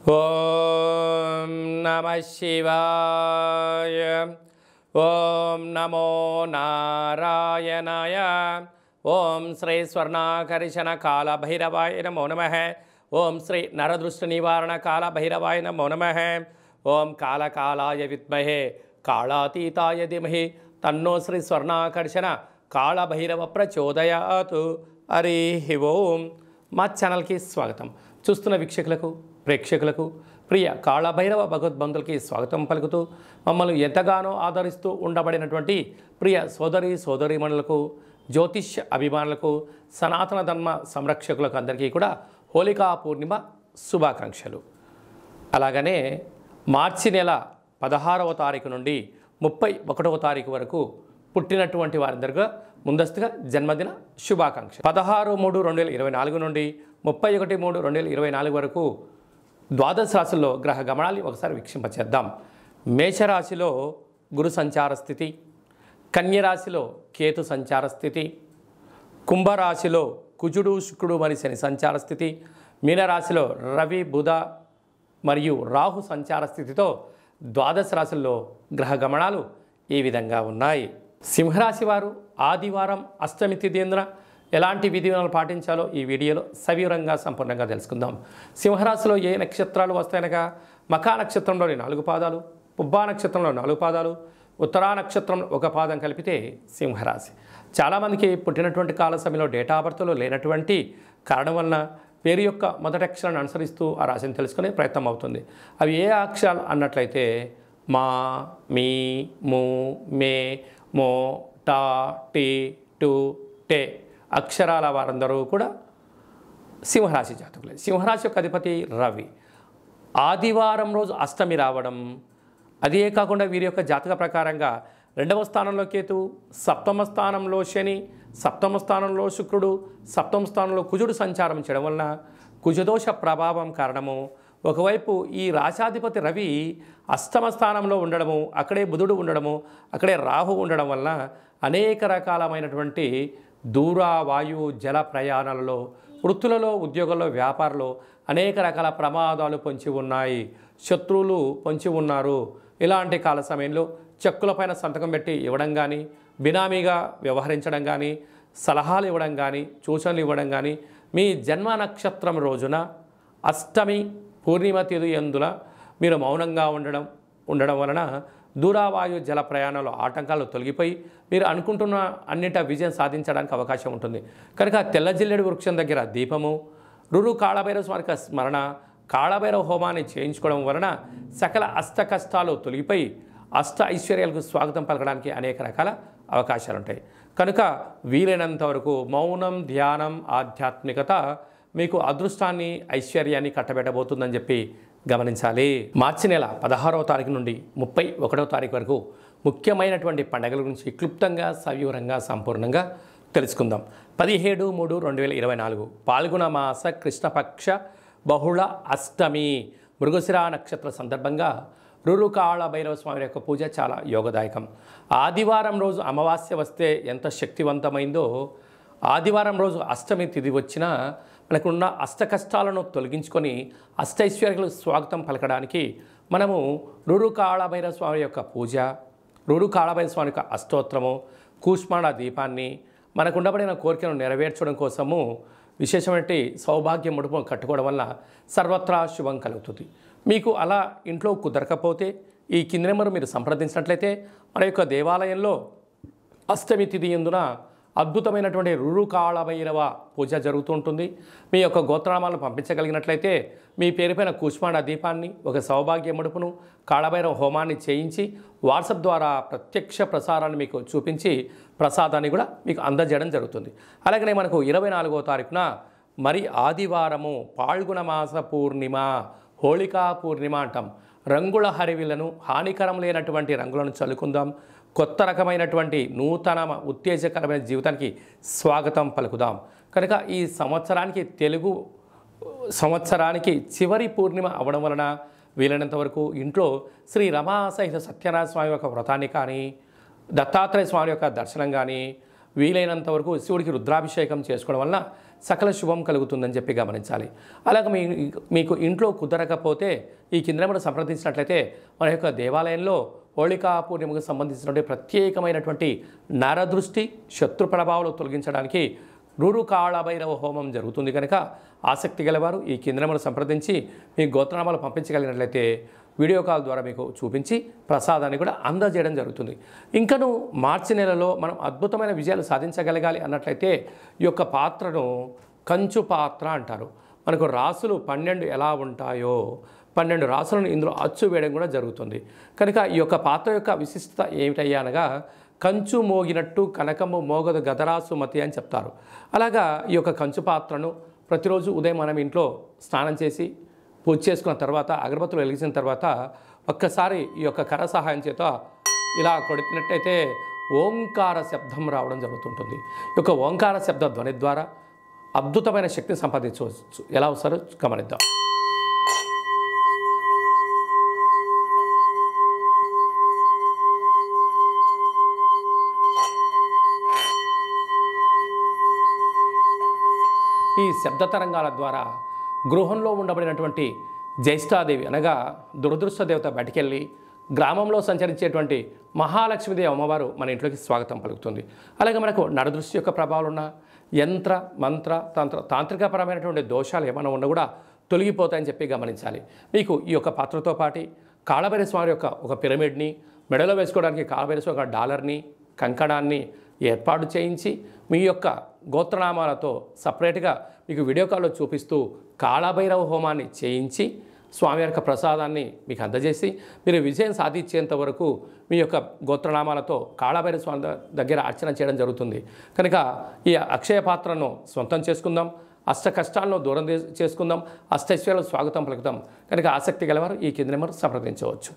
ఓం నమః శివాయ. ఓం నమో నారాయణాయ. ఓం శ్రీ స్వర్ణాకర్షణ కాల భైరవాయ నమో నమః. ఓం శ్రీ నరదృష్టి నివారణ కాల భైరవాయ నమో నమః. ఓం కాళకాలాయ విద్మహే కాళాతీతాయ ధీమహి తన్నో శ్రీ స్వర్ణాకర్షణ కాళ భైరవ ప్రచోదయాత్. హరి ఓం. మా ఛానల్కి స్వాగతం. చూస్తున్న వీక్షకులకు, ప్రేక్షకులకు, ప్రియ కాళభైరవ భగవద్బంధులకి స్వాగతం పలుకుతూ మమ్మల్ని ఎంతగానో ఆదరిస్తూ ఉండబడినటువంటి ప్రియ సోదరీమణులకు, జ్యోతిష్య అభిమానులకు, సనాతన ధర్మ సంరక్షకులకు అందరికీ కూడా హోళికా పూర్ణిమ శుభాకాంక్షలు. అలాగనే మార్చి నెల 16వ తారీఖు నుండి 31వ తారీఖు వరకు పుట్టినటువంటి వారందరిగా ముందస్తుగా జన్మదిన శుభాకాంక్ష. 16/3/2024 నుండి 31/3/2024 వరకు ద్వాదశ రాశుల్లో గ్రహ గమనాలు ఒకసారి వీక్షింపచేద్దాం. మేషరాశిలో గురు సంచార స్థితి, కన్యరాశిలో కేతు సంచార స్థితి, కుంభరాశిలో కుజుడు శుక్రుడు మరియు శని సంచార స్థితి, మీనరాశిలో రవి బుధ మరియు రాహు సంచార స్థితితో ద్వాదశ రాశుల్లో గ్రహ గమనాలు ఈ విధంగా ఉన్నాయి. సింహరాశి వారు ఆదివారం అష్టమి తిథిన ఎలాంటి విధానాలు పాటించాలో ఈ వీడియోలో సవివరంగా సంపూర్ణంగా తెలుసుకుందాం. సింహరాశిలో ఏ నక్షత్రాలు వస్తాయనగా మఖా నక్షత్రంలోని 4 పాదాలు, పుబ్బా నక్షత్రంలో 4 పాదాలు, ఉత్తరా నక్షత్రంలో 1 పాదం కలిపితే సింహరాశి. చాలామందికి పుట్టినటువంటి కాల సమయంలో డేటా ఆఫ్ బర్త్లో లేనటువంటి కారణం వలన పేరు యొక్క మొదటి అక్షరాన్ని అనుసరిస్తూ ఆ రాశిని తెలుసుకునే ప్రయత్నం అవుతుంది. అవి ఏ అక్షరాలు అన్నట్లయితే మా, మీ, ము, మే, మో, టా, టీ, టు, టే అక్షరాల వారందరూ కూడా సింహరాశి జాతకులే. సింహరాశి యొక్క అధిపతి రవి. ఆదివారం రోజు అష్టమి రావడం, అదే కాకుండా వీరి యొక్క జాతక ప్రకారంగా 2వ స్థానంలో కేతు, 7వ స్థానంలో శని, 7వ స్థానంలో శుక్రుడు, 7వ స్థానంలో కుజుడు సంచారం చేయడం వలన కుజదోష ప్రభావం కారణము. ఒకవైపు ఈ రాశాధిపతి రవి 8వ స్థానంలో ఉండడము, అక్కడే బుధుడు ఉండడము, అక్కడే రాహు ఉండడం వలన అనేక రకాలమైనటువంటి దూర వాయు జల ప్రయాణాలలో, వృత్తులలో, ఉద్యోగాల్లో, వ్యాపారంలో అనేక రకాల ప్రమాదాలు పొంచి ఉన్నాయి. శత్రువులు పొంచి ఉన్నారు. ఇలాంటి కాల సమయంలో చెక్కులపైన సంతకం పెట్టి ఇవ్వడం కానీ, బినామీగా వ్యవహరించడం కానీ, సలహాలు ఇవ్వడం కానీ, సూచనలు ఇవ్వడం కానీ, మీ జన్మ నక్షత్రం రోజున అష్టమి పూర్ణిమ తిథి యందున మీరు మౌనంగా ఉండడం వలన దూరావాయు జల ప్రయాణంలో ఆటంకాలు తొలగిపోయి మీరు అనుకుంటున్న అన్నింటి విజయం సాధించడానికి అవకాశం ఉంటుంది. కనుక తెల్ల జిల్లెడు వృక్షం దగ్గర దీపము, రురు కాళభైరవ స్వామికి స్మరణ, కాళభైరవ హోమాన్ని చేయించుకోవడం వలన సకల అష్ట కష్టాలు తొలగిపోయి అష్ట ఐశ్వర్యాలకు స్వాగతం పలకడానికి అనేక రకాల అవకాశాలు ఉంటాయి. కనుక వీలైనంత వరకు మౌనం, ధ్యానం, ఆధ్యాత్మికత మీకు అదృష్టాన్ని, ఐశ్వర్యాన్ని కట్టబెట్టబోతుందని చెప్పి గమనించాలి. మార్చి నెల 16వ తారీఖు నుండి 31వ తారీఖు వరకు ముఖ్యమైనటువంటి పండుగల గురించి క్లుప్తంగా, సవివరంగా, సంపూర్ణంగా తెలుసుకుందాం. 17/3/2024 పాల్గొన మాస కృష్ణపక్ష బహుళ అష్టమి మృగశిర నక్షత్ర సందర్భంగా రురు కాళభైరవ స్వామి యొక్క పూజ చాలా యోగదాయకం. ఆదివారం రోజు అమావాస్య వస్తే ఎంత శక్తివంతమైందో, ఆదివారం రోజు అష్టమి తిథి వచ్చినా మనకున్న అష్ట కష్టాలను తొలగించుకొని అష్టైశ్వర్యాలకు స్వాగతం పలకడానికి మనము రురు కాళభైరవ స్వామి యొక్క పూజ, రురు కాళభైరవ స్వామి యొక్క అష్టోత్తరము, కూష్మాండ దీపాన్ని మనకు ఉండబడిన కోరికను నెరవేర్చడం కోసము విశేషమైన సౌభాగ్య ముడుపు కట్టుకోవడం వల్ల సర్వత్రా శుభం కలుగుతుంది. మీకు అలా ఇంట్లో కుదరకపోతే ఈ కింది నెంబరు మీరు సంప్రదించినట్లయితే మన యొక్క దేవాలయంలో అష్టమి తిథి యందున అద్భుతమైనటువంటి రురు కాళభైరవ పూజ జరుగుతూ ఉంటుంది. మీ యొక్క గోత్రనామాలను పంపించగలిగినట్లయితే మీ పేరుపైన కూష్మాండ దీపాన్ని, ఒక సౌభాగ్య ముడుపును, కాళభైరవ హోమాన్ని చేయించి వాట్సాప్ ద్వారా ప్రత్యక్ష ప్రసారాన్ని మీకు చూపించి ప్రసాదాన్ని కూడా మీకు అందజేయడం జరుగుతుంది. అలాగనే మనకు 24వ తారీఖున మరి ఆదివారము పాల్గొన మాస పూర్ణిమ, హోళికా పూర్ణిమ అంటాం. రంగుల హరివిలను, హానికరం లేనటువంటి రంగులను చల్లుకుందాం. కొత్త రకమైనటువంటి నూతన ఉత్తేజకరమైన జీవితానికి స్వాగతం పలుకుదాం. కనుక ఈ తెలుగు సంవత్సరానికి చివరి పూర్ణిమ అవ్వడం వలన వీలైనంత వరకు ఇంట్లో శ్రీ రమా సహిత సత్యనారాయణ స్వామి యొక్క వ్రతాన్ని కానీ, దత్తాత్రేయ స్వామి యొక్క దర్శనం కానీ, వీలైనంత వరకు శివుడికి రుద్రాభిషేకం చేసుకోవడం వల్ల సకల శుభం కలుగుతుందని చెప్పి గమనించాలి. అలాగే మీకు ఇంట్లో కుదరకపోతే ఈ కింద నెంబర్ సంప్రదించినట్లయితే మన యొక్క దేవాలయంలో హోళికా పూర్ణిమకు సంబంధించినటువంటి ప్రత్యేకమైనటువంటి నరదృష్టి శత్రు ప్రభావాలు తొలగించడానికి రూరు కాళభైరవ హోమం జరుగుతుంది కనుక ఆసక్తి గలవారు ఈ కింద నెంబర్ సంప్రదించి మీ గోత్రనామాలు పంపించగలిగినట్లయితే వీడియో కాల్ ద్వారా మీకు చూపించి ప్రసాదాన్ని కూడా అందజేయడం జరుగుతుంది. ఇంకను మార్చి నెలలో మనం అద్భుతమైన విజయాలు సాధించగలగాలి అన్నట్లయితే ఈ యొక్క పాత్రను కంచు పాత్ర అంటారు. మనకు రాసులు 12 ఎలా ఉంటాయో 12 రాసులను ఇందులో అచ్చు వేయడం కూడా జరుగుతుంది. కనుక ఈ యొక్క పాత్ర యొక్క విశిష్టత ఏమిటయ్యా అనగా కంచు మోగినట్టు కనకము మోగదు గదరాసు మతి అని చెప్తారు. అలాగా ఈ యొక్క కంచు పాత్రను ప్రతిరోజు ఉదయం మనం ఇంట్లో స్నానం చేసి పూజ చేసుకున్న తర్వాత అగరబత్తులు వెలిగించిన తర్వాత ఒక్కసారి ఈ యొక్క కర సహాయం చేత ఇలా కొట్టినట్టయితే ఓంకార శబ్దం రావడం జరుగుతుంటుంది. ఈ యొక్క ఓంకార శబ్ద ధ్వని ద్వారా అద్భుతమైన శక్తిని సంపాదించవచ్చు. ఎలా వస్తారో గమనిద్దాం. ఈ శబ్ద తరంగాల ద్వారా గృహంలో ఉండబడినటువంటి జ్యేష్ఠాదేవి అనగా దురదృష్ట దేవత బయటికెళ్ళి గ్రామంలో సంచరించేటువంటి మహాలక్ష్మీదేవి అమ్మవారు మన ఇంట్లోకి స్వాగతం పలుకుతుంది. అలాగే మనకు నరదృష్టి యొక్క ప్రభావాలు ఉన్న యంత్ర మంత్ర తాంత్రికపరమైనటువంటి దోషాలు ఏమైనా ఉన్నా కూడా తొలగిపోతాయని చెప్పి గమనించాలి. మీకు ఈ యొక్క పాత్రతో పాటు కాళభైరవ స్వామి యొక్క ఒక పిరమిడ్ని, మెడలో వేసుకోవడానికి కాళభైరవ స్వామి ఒక డాలర్ని, కంకణాన్ని ఏర్పాటు చేయించి మీ యొక్క గోత్రనామాలతో సపరేట్గా మీకు వీడియో కాల్లో చూపిస్తూ కాళభైరవ హోమాన్ని చేయించి స్వామి యొక్క ప్రసాదాన్ని మీకు అందజేసి మీరు విజయం సాధించేంత వరకు మీ యొక్క గోత్రనామాలతో కాళభైరవ స్వామి దగ్గర అర్చన చేయడం జరుగుతుంది. కనుక ఈ అక్షయ పాత్రను సొంతం చేసుకుందాం, అష్ట కష్టాలను దూరం చేసుకుందాం, అష్టైశ్వర్యాలకు స్వాగతం పలుకుదాం. కనుక ఆసక్తి గలవారు ఈ కింద నెంబర్ సంప్రదించవచ్చు.